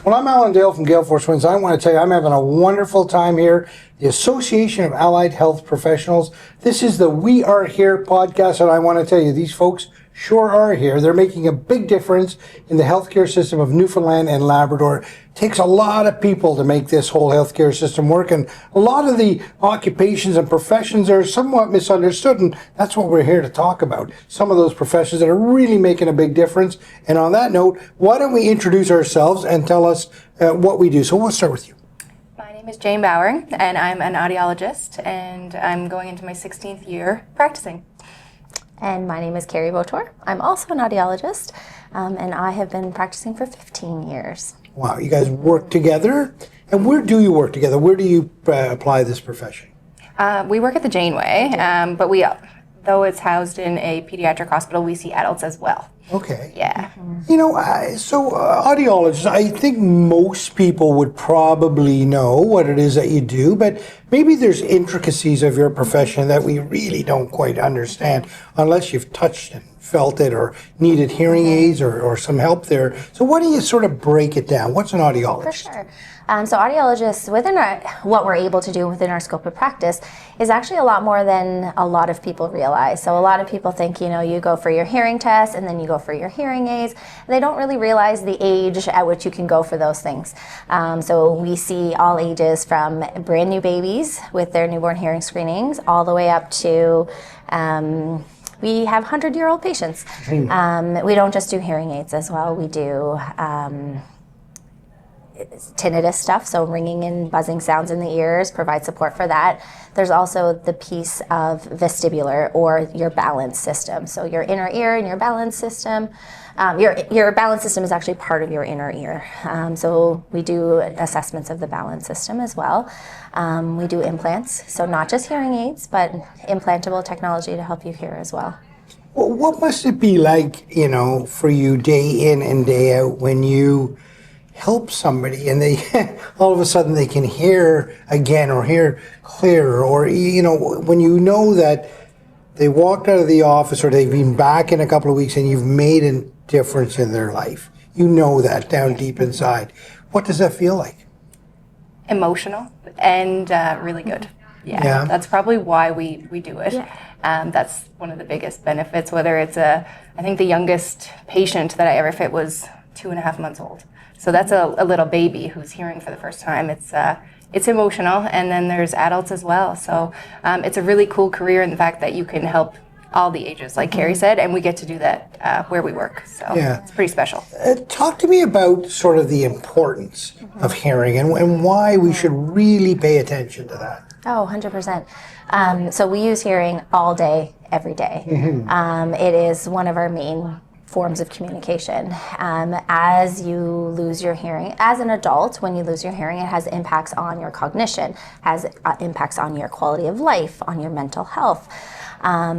Well, I'm Alan Dale from Gale Force Winds. I want to tell you, I'm having a wonderful time here. The Association of Allied Health Professionals. This is the We Are Here podcast, and I want to tell you, these folks sure are here. They're making a big difference in the healthcare system of Newfoundland and Labrador. It takes a lot of people to make this whole healthcare system work, and a lot of the occupations and professions are somewhat misunderstood, and that's what we're here to talk about. Some of those professions that are really making a big difference. And on that note, why don't we introduce ourselves and tell us what we do. So we'll start with you. My name is Jane Bowering, and I'm an audiologist, and I'm going into my 16th year practicing. And my name is Carrie Vautour. I'm also an audiologist, and I have been practicing for 15 years. Wow, you guys work together? And where do you work together? Where do you apply this profession? We work at the Janeway, but though it's housed in a pediatric hospital, we see adults as well. Okay. Yeah. You know, audiologists, I think most people would probably know what it is that you do, but maybe there's intricacies of your profession that we really don't quite understand unless you've touched and felt it or needed hearing aids or some help there. So why don't you sort of break it down? What's an audiologist? For sure. So audiologists, within what we're able to do within our scope of practice is actually a lot more than a lot of people realize. So a lot of people think, you go for your hearing test and then you go for your hearing aids. They don't really realize the age at which you can go for those things. So we see all ages from brand new babies with their newborn hearing screenings all the way up to we have 100-year-old patients. We don't just do hearing aids as well. We do tinnitus stuff, so ringing and buzzing sounds in the ears, provide support for that. There's also the piece of vestibular, or your balance system. So your inner ear and your balance system. Your balance system is actually part of your inner ear. So we do assessments of the balance system as well. We do implants, so not just hearing aids, but implantable technology to help you hear as well. Well, what must it be like, for you day in and day out when you help somebody and they all of a sudden they can hear again or hear clearer, or when you know that they walked out of the office or they've been back in a couple of weeks and you've made a difference in their life, that down deep inside. What does that feel like? Emotional and really good. Yeah, that's probably why we do it. Yeah. That's one of the biggest benefits, whether it's I think the youngest patient that I ever fit was 2.5 months old. So that's a little baby who's hearing for the first time. It's emotional, and then there's adults as well. So it's a really cool career in the fact that you can help all the ages, like Carrie said, and we get to do that where we work. So it's pretty special. Talk to me about sort of the importance of hearing and why we should really pay attention to that. Oh, 100%. So we use hearing all day, every day. It is one of our main forms of communication. As you lose your hearing, as an adult, when you lose your hearing, it has impacts on your cognition, has impacts on your quality of life, on your mental health. At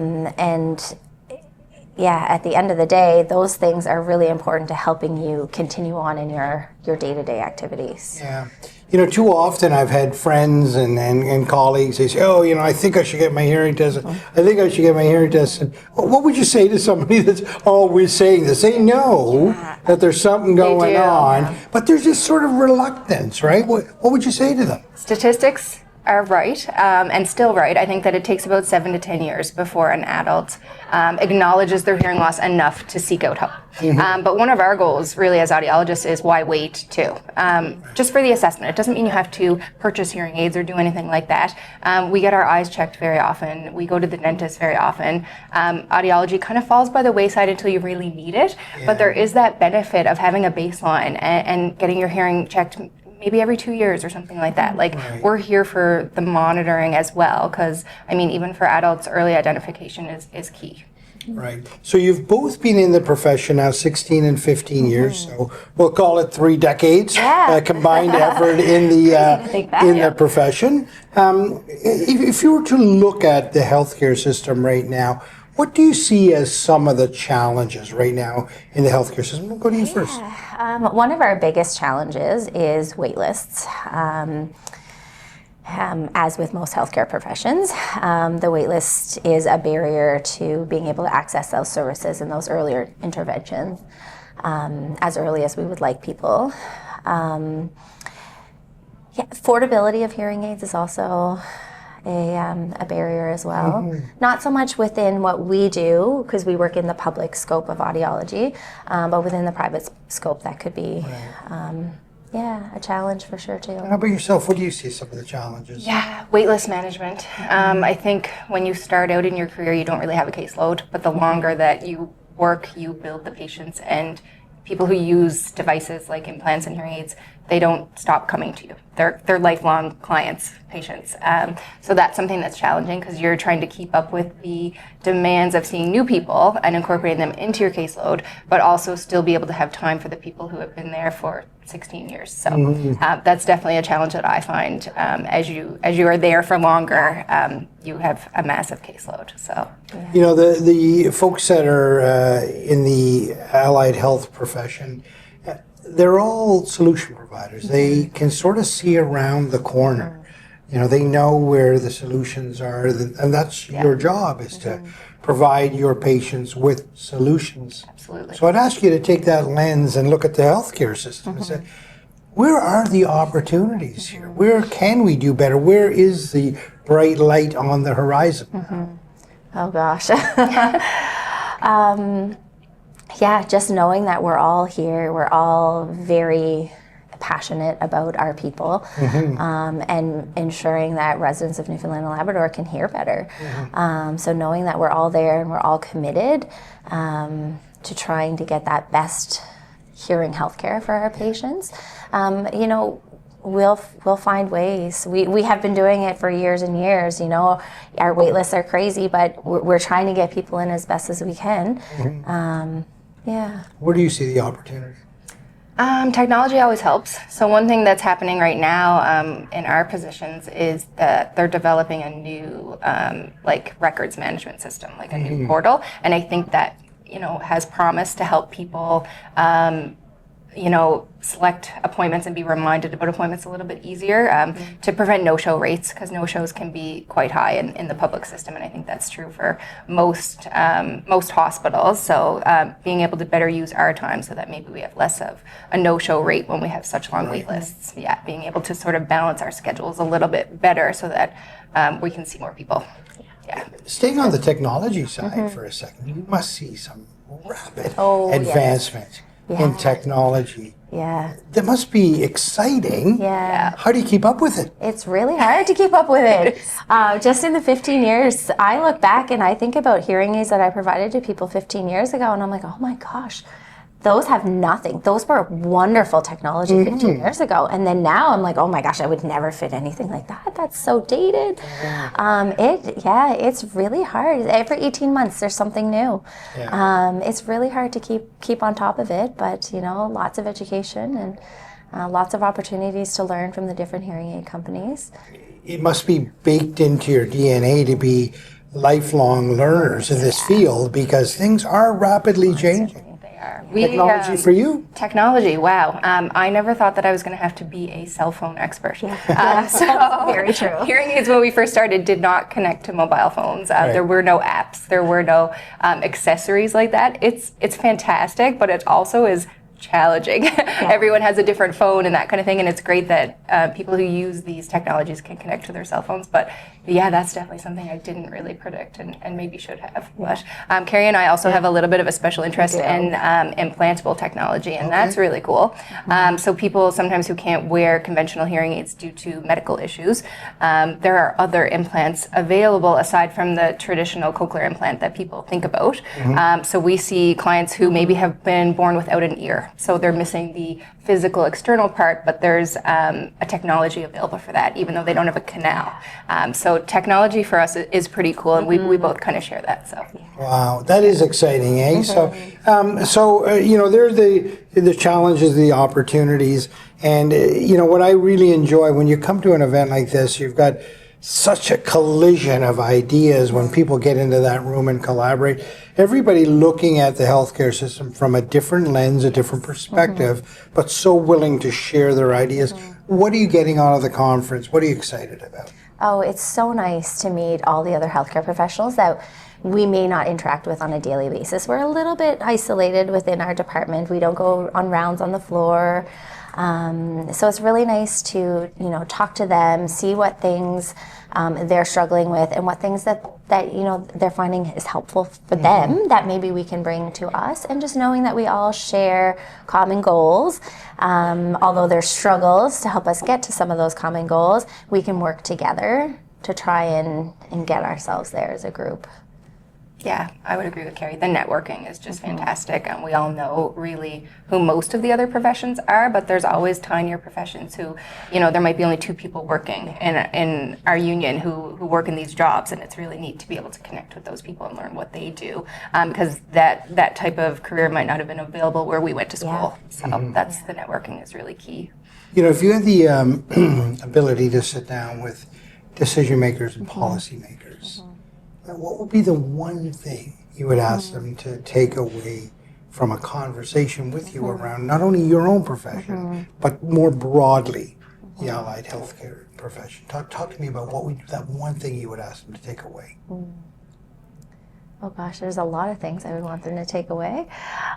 the end of the day, those things are really important to helping you continue on in your day-to-day activities. Yeah. Too often I've had friends and colleagues, they say, I think I should get my hearing test. I think I should get my hearing test. And what would you say to somebody that's always saying this? They know that there's something going on, but there's this sort of reluctance, right? What would you say to them? Statistics are right, and still right. I think that it takes about 7 to 10 years before an adult acknowledges their hearing loss enough to seek out help. But one of our goals really as audiologists is why wait too? Just for the assessment. It doesn't mean you have to purchase hearing aids or do anything like that. We get our eyes checked very often. We go to the dentist very often. Audiology kind of falls by the wayside until you really need it, but there is that benefit of having a baseline and getting your hearing checked maybe every 2 years or something like that. We're here for the monitoring as well, because even for adults, early identification is key. Right. So you've both been in the profession now 16 and 15 years, so we'll call it 3 decades combined effort in the profession. If you were to look at the healthcare system right now, what do you see as some of the challenges right now in the healthcare system? We'll go to you first. One of our biggest challenges is wait lists. As with most healthcare professions, the wait list is a barrier to being able to access those services and those earlier interventions as early as we would like people. Affordability of hearing aids is also a barrier as well. Not so much within what we do, because we work in the public scope of audiology, but within the private scope, that could be a challenge for sure too. How about yourself? What do you see some of the challenges? Yeah, waitlist management. I think when you start out in your career, you don't really have a caseload, but the longer that you work, you build the patience, and people who use devices like implants and hearing aids, they don't stop coming to you. They're lifelong clients, patients. So that's something that's challenging, because you're trying to keep up with the demands of seeing new people and incorporating them into your caseload, but also still be able to have time for the people who have been there for 16 years. So that's definitely a challenge that I find. As you are there for longer, you have a massive caseload. So you know, the folks that are in the allied health profession, they're all solution providers. They can sort of see around the corner. You know, they know where the solutions are, and that's your job, is to provide your patients with solutions. Absolutely. So I'd ask you to take that lens and look at the healthcare system and say, where are the opportunities here? Where can we do better? Where is the bright light on the horizon? Oh gosh. Just knowing that we're all here, we're all very passionate about our people, and ensuring that residents of Newfoundland and Labrador can hear better. So knowing that we're all there and we're all committed to trying to get that best hearing healthcare for our patients. You know, we'll find ways. We have been doing it for years and years. You know, our wait lists are crazy, but we're trying to get people in as best as we can. Where do you see the opportunity? Technology always helps. So one thing that's happening right now in our positions is that they're developing a new like records management system, like a new portal, and I think that, you know, has promised to help people you know, select appointments and be reminded about appointments a little bit easier, to prevent no-show rates, because no-shows can be quite high in the public system, and I think that's true for most hospitals. So being able to better use our time so that maybe we have less of a no-show rate when we have such long wait lists. Yeah, being able to sort of balance our schedules a little bit better so that we can see more people. Yeah. Staying on the technology side for a second, you must see some rapid advancement in technology. That must be exciting. How do you keep up with it? It's really hard to keep up with it. Just in the 15 years, I look back and I think about hearing aids that I provided to people 15 years ago, and I'm like, oh my gosh, those have nothing. Those were wonderful technology 15 years ago. And then now I'm like, oh my gosh, I would never fit anything like that. That's so dated. It's really hard. Every 18 months there's something new. It's really hard to keep on top of it, but you know, lots of education and lots of opportunities to learn from the different hearing aid companies. It must be baked into your DNA to be lifelong learners in this field, because things are rapidly changing. Technology for you? Technology, wow. I never thought that I was going to have to be a cell phone expert. So very true. Hearing aids, when we first started, did not connect to mobile phones. There were no apps. There were no accessories like that. It's fantastic, but it also is challenging. Everyone has a different phone and that kind of thing, and it's great that people who use these technologies can connect to their cell phones, but that's definitely something I didn't really predict and maybe should have. But Carrie and I also have a little bit of a special interest in implantable technology, and that's really cool. So people sometimes who can't wear conventional hearing aids due to medical issues, there are other implants available aside from the traditional cochlear implant that people think about. So we see clients who maybe have been born without an ear. So they're missing the physical external part, but there's a technology available for that, even though they don't have a canal. So technology for us is pretty cool, and we both kind of share that. So wow, that is exciting, eh? So you know, there's the challenges, the opportunities, and you know what I really enjoy when you come to an event like this, you've got such a collision of ideas when people get into that room and collaborate. Everybody looking at the healthcare system from a different lens, a different perspective, but so willing to share their ideas. What are you getting out of the conference? What are you excited about? Oh, it's so nice to meet all the other healthcare professionals that we may not interact with on a daily basis. We're a little bit isolated within our department. We don't go on rounds on the floor. So it's really nice to, talk to them, see what things they're struggling with, and what things that they're finding is helpful for them that maybe we can bring to us, and just knowing that we all share common goals. Although there's struggles to help us get to some of those common goals, we can work together to try and get ourselves there as a group. Yeah, I would agree with Carrie. The networking is just fantastic, and we all know really who most of the other professions are, but there's always tinier professions who, there might be only 2 people working in our union who work in these jobs, and it's really neat to be able to connect with those people and learn what they do, because that type of career might not have been available where we went to school. So that's the networking is really key. If you had the ability to sit down with decision makers and policy makers, what would be the one thing you would ask them to take away from a conversation with you around not only your own profession, but more broadly, the allied healthcare profession? Talk to me about that one thing you would ask them to take away. Oh gosh, there's a lot of things I would want them to take away.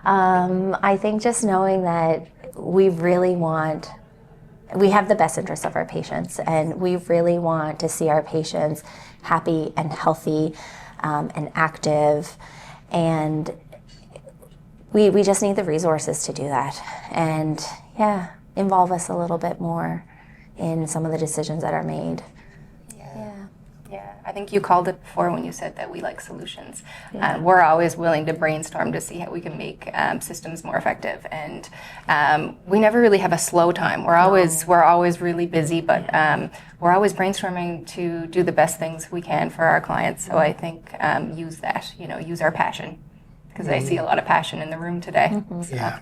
I think just knowing that we have the best interests of our patients, and we really want to see our patients happy and healthy and active, and we just need the resources to do that, and involve us a little bit more in some of the decisions that are made. Yeah, I think you called it before when you said that we like solutions. We're always willing to brainstorm to see how we can make systems more effective, and we never really have a slow time. We're always really busy, but we're always brainstorming to do the best things we can for our clients. So I think use our passion, because I see a lot of passion in the room today. So. Yeah.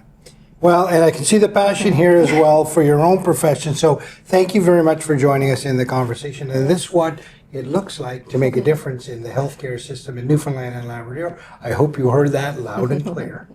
Well, and I can see the passion here as well for your own profession. So thank you very much for joining us in the conversation. And this is what it looks like to make a difference in the healthcare system in Newfoundland and Labrador. I hope you heard that loud and clear.